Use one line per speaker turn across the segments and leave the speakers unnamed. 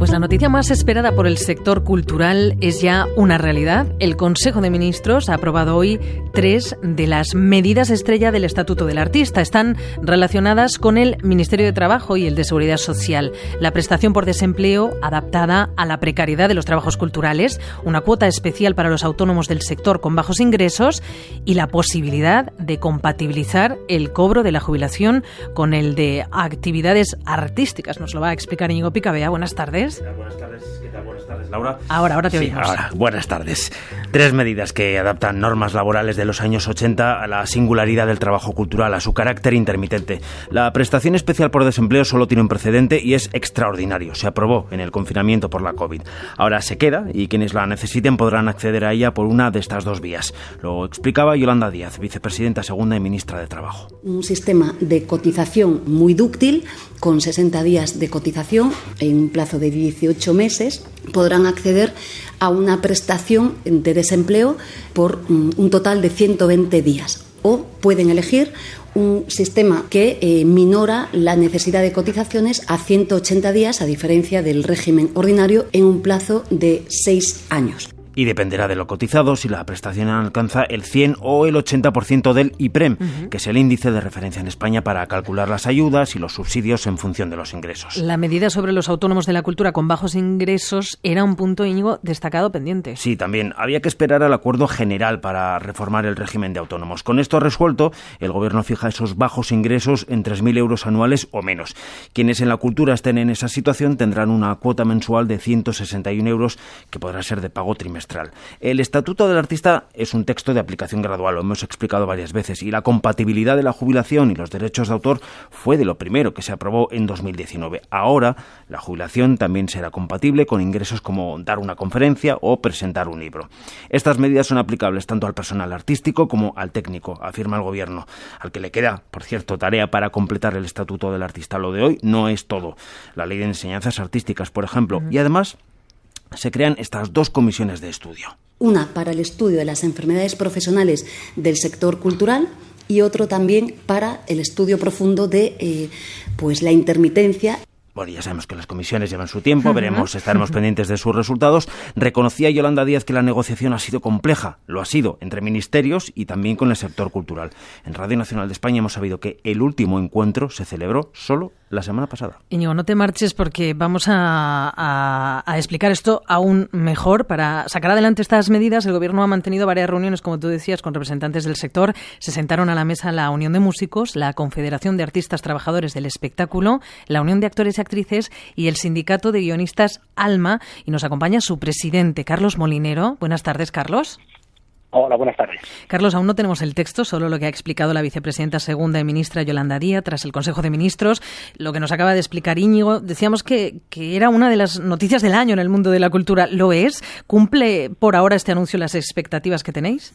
Pues la noticia más esperada por el sector cultural es ya una realidad. El Consejo de Ministros ha aprobado hoy 3 de las medidas estrella del Estatuto del Artista. Están relacionadas con el Ministerio de Trabajo y el de Seguridad Social. La prestación por desempleo adaptada a la precariedad de los trabajos culturales, una cuota especial para los autónomos del sector con bajos ingresos y la posibilidad de compatibilizar el cobro de la jubilación con el de actividades artísticas. Nos lo va a explicar Íñigo Picabea. Buenas tardes.
Buenas tardes, ¿qué tal? Buenas tardes, Laura.
Ahora te oímos.
Ahora, buenas tardes. 3 medidas que adaptan normas laborales de los años 80 a la singularidad del trabajo cultural, a su carácter intermitente. La prestación especial por desempleo solo tiene un precedente y es extraordinario. Se aprobó en el confinamiento por la COVID. Ahora se queda y quienes la necesiten podrán acceder a ella por una de estas 2 vías. Lo explicaba Yolanda Díaz, vicepresidenta segunda y ministra de Trabajo.
Un sistema de cotización muy dúctil, con 60 días de cotización en un plazo de 18 meses, podrán acceder a una prestación de desempleo por un total de 120 días. O pueden elegir un sistema que minora la necesidad de cotizaciones a 180 días, a diferencia del régimen ordinario, en un plazo de 6 años.
Y dependerá de lo cotizado si la prestación alcanza el 100 o el 80% del IPREM, que es el índice de referencia en España para calcular las ayudas y los subsidios en función de los ingresos.
La medida sobre los autónomos de la cultura con bajos ingresos era un punto, Íñigo, destacado pendiente.
Sí, también había que esperar al acuerdo general para reformar el régimen de autónomos. Con esto resuelto, el Gobierno fija esos bajos ingresos en 3.000 euros anuales o menos. Quienes en la cultura estén en esa situación tendrán una cuota mensual de 161 euros que podrá ser de pago trimestral. El Estatuto del Artista es un texto de aplicación gradual, lo hemos explicado varias veces, y la compatibilidad de la jubilación y los derechos de autor fue de lo primero que se aprobó en 2019. Ahora, la jubilación también será compatible con ingresos como dar una conferencia o presentar un libro. Estas medidas son aplicables tanto al personal artístico como al técnico, afirma el Gobierno, al que le queda, por cierto, tarea para completar el Estatuto del Artista. Lo de hoy no es todo. La Ley de Enseñanzas Artísticas, por ejemplo, y además se crean estas 2 comisiones de estudio.
Una para el estudio de las enfermedades profesionales del sector cultural y otro también para el estudio profundo de la intermitencia.
Bueno, ya sabemos que las comisiones llevan su tiempo, estaremos pendientes de sus resultados. Reconocía Yolanda Díaz que la negociación ha sido compleja, lo ha sido, entre ministerios y también con el sector cultural. En Radio Nacional de España hemos sabido que el último encuentro se celebró solo la semana pasada.
Íñigo, no te marches porque vamos a explicar esto aún mejor. Para sacar adelante estas medidas, el Gobierno ha mantenido varias reuniones, como tú decías, con representantes del sector. Se sentaron a la mesa la Unión de Músicos, la Confederación de Artistas Trabajadores del Espectáculo, la Unión de Actores y Actrices y el Sindicato de Guionistas ALMA. Y nos acompaña su presidente, Carlos Molinero. Buenas tardes, Carlos.
Hola, buenas tardes.
Carlos, aún no tenemos el texto, solo lo que ha explicado la vicepresidenta segunda y ministra Yolanda Díaz tras el Consejo de Ministros. Lo que nos acaba de explicar Íñigo, decíamos que era una de las noticias del año en el mundo de la cultura. ¿Lo es? ¿Cumple por ahora este anuncio las expectativas que tenéis?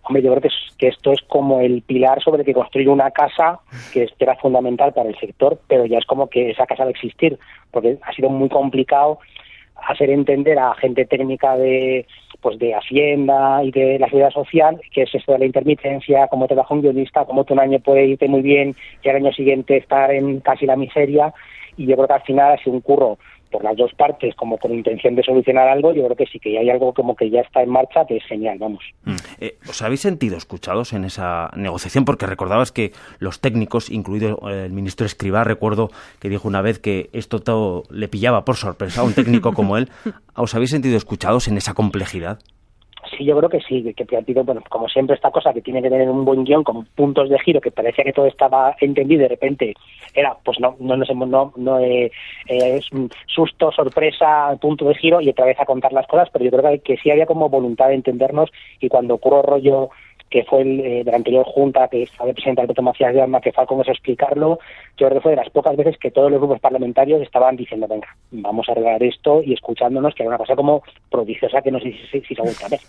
Hombre, yo creo que esto es como el pilar sobre el que construir una casa que era fundamental para el sector, pero ya es como que esa casa va a existir, porque ha sido muy complicado hacer entender a gente técnica de Hacienda y de la Seguridad Social que es esto de la intermitencia, cómo trabaja un guionista, cómo tú un año puede irte muy bien y al año siguiente estar en casi la miseria. Y yo creo que al final ha sido un curro por las 2 partes, como con intención de solucionar algo. Yo creo que sí, que hay algo como que ya está en marcha, que es genial, vamos.
¿Os habéis sentido escuchados en esa negociación? Porque recordabas que los técnicos, incluido el ministro Escrivá, recuerdo que dijo una vez que esto todo le pillaba por sorpresa a un técnico como él. ¿Os habéis sentido escuchados en esa complejidad?
Sí, yo creo que sí, que bueno, como siempre esta cosa que tiene que tener un buen guión, como puntos de giro, que parecía que todo estaba entendido y de repente era, pues es un susto, sorpresa, punto de giro y otra vez a contar las cosas, pero yo creo que sí había como voluntad de entendernos y cuando ocurrió rollo que fue de la anterior junta que estaba el presidente Alberto Macías de Alma, que fue con eso explicarlo, yo creo que fue de las pocas veces que todos los grupos parlamentarios estaban diciendo, venga, vamos a arreglar esto y escuchándonos, que era una cosa como prodigiosa que no sé si se ha vuelto a ver.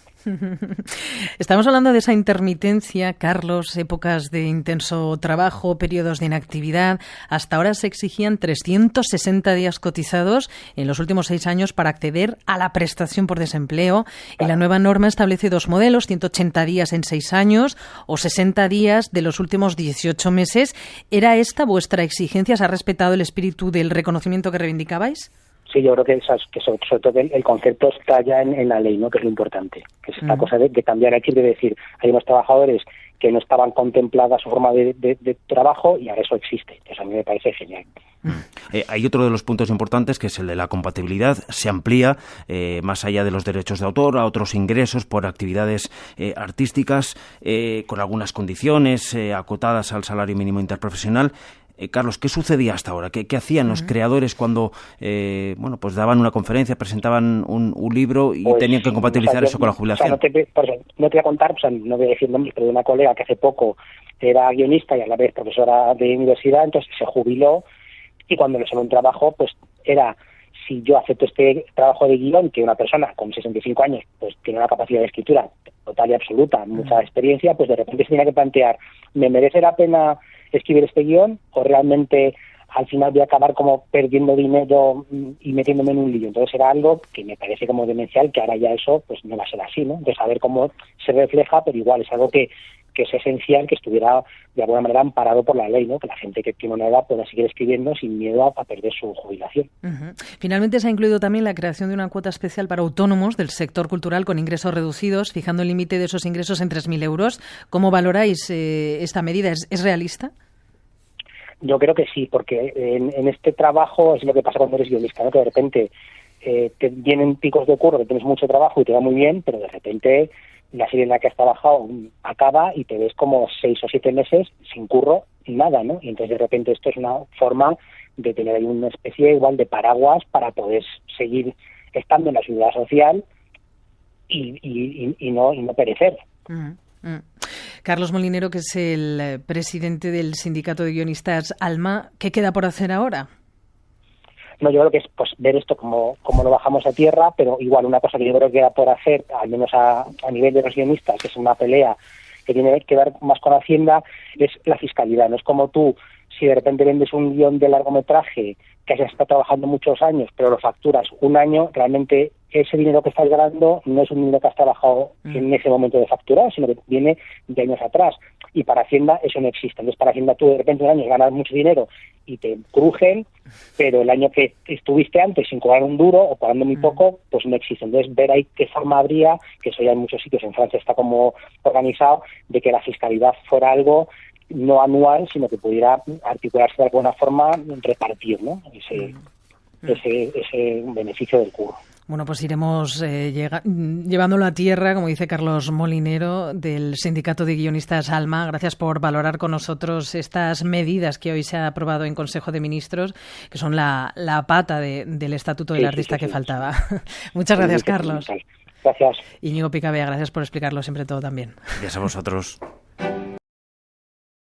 Estamos hablando de esa intermitencia, Carlos, épocas de intenso trabajo, periodos de inactividad. Hasta ahora se exigían 360 días cotizados en los últimos 6 años para acceder a la prestación por desempleo. Y la nueva norma establece 2 modelos, 180 días en 6 años o 60 días de los últimos 18 meses. ¿Era esta vuestra exigencia? ¿Se ha respetado el espíritu del reconocimiento que reivindicabais?
Sí, yo creo que sobre todo el concepto está ya en la ley, ¿no? Que es lo importante, que es esta cosa de cambiar el chip, de decir, hay unos trabajadores que no estaban contempladas su forma de trabajo y ahora eso existe. Eso a mí me parece genial.
Hay otro de los puntos importantes, que es el de la compatibilidad. Se amplía más allá de los derechos de autor a otros ingresos por actividades artísticas, con algunas condiciones acotadas al salario mínimo interprofesional. Carlos, ¿qué sucedía hasta ahora? ¿Qué hacían los creadores cuando pues daban una conferencia, presentaban un libro y tenían que compatibilizar eso con la jubilación?
No te voy a contar, no voy a decir nombres, pero de una colega que hace poco era guionista y a la vez profesora de universidad, entonces se jubiló, y cuando le salió un trabajo, pues era, si yo acepto este trabajo de guión, que una persona con 65 años pues tiene una capacidad de escritura total y absoluta, mucha experiencia, pues de repente se tenía que plantear, ¿me merece la pena escribir este guión o realmente al final voy a acabar como perdiendo dinero y metiéndome en un lío? Entonces era algo que me parece como demencial, que ahora ya eso pues no va a ser así, ¿no? De saber cómo se refleja, pero igual es algo que es esencial que estuviera de alguna manera amparado por la ley, ¿no? Que la gente que tiene una edad pueda seguir escribiendo sin miedo a perder su jubilación.
Finalmente se ha incluido también la creación de una cuota especial para autónomos del sector cultural con ingresos reducidos, fijando el límite de esos ingresos en 3.000 euros. ¿Cómo valoráis esta medida? ¿Es realista?
Yo creo que sí, porque en este trabajo es lo que pasa cuando eres guionista, ¿no? Que de repente te vienen picos de curro, que tienes mucho trabajo y te va muy bien, pero de repente la serie en la que has trabajado acaba y te ves como 6 o 7 meses sin curro y nada, ¿no? Y entonces de repente esto es una forma de tener ahí una especie igual de paraguas para poder seguir estando en la seguridad social y no perecer.
Carlos Molinero, que es el presidente del Sindicato de Guionistas ALMA, ¿qué queda por hacer ahora?
No, yo creo que es pues ver esto como lo bajamos a tierra, pero igual una cosa que yo creo que queda por hacer, al menos a nivel de los guionistas, que es una pelea que tiene que ver más con Hacienda, es la fiscalidad. No es como tú, si de repente vendes un guión de largometraje que has estado trabajando muchos años, pero lo facturas un año, realmente ese dinero que estás ganando no es un dinero que has trabajado en ese momento de facturar, sino que viene de años atrás. Y para Hacienda eso no existe. Entonces para Hacienda tú de repente un año ganas mucho dinero y te crujen, pero el año que estuviste antes sin cobrar un duro o cobrando muy poco, pues no existe. Entonces ver ahí qué forma habría, que eso ya en muchos sitios, en Francia está como organizado, de que la fiscalidad fuera algo no anual, sino que pudiera articularse de alguna forma, repartir, ¿no? ese beneficio del curro.
Bueno, pues iremos llevándolo a tierra, como dice Carlos Molinero, del Sindicato de Guionistas ALMA. Gracias por valorar con nosotros estas medidas que hoy se ha aprobado en Consejo de Ministros, que son la pata del Estatuto del Artista que faltaba. Muchas gracias, Carlos.
Gracias.
Íñigo Picabea, gracias por explicarlo siempre todo también.
Gracias a vosotros.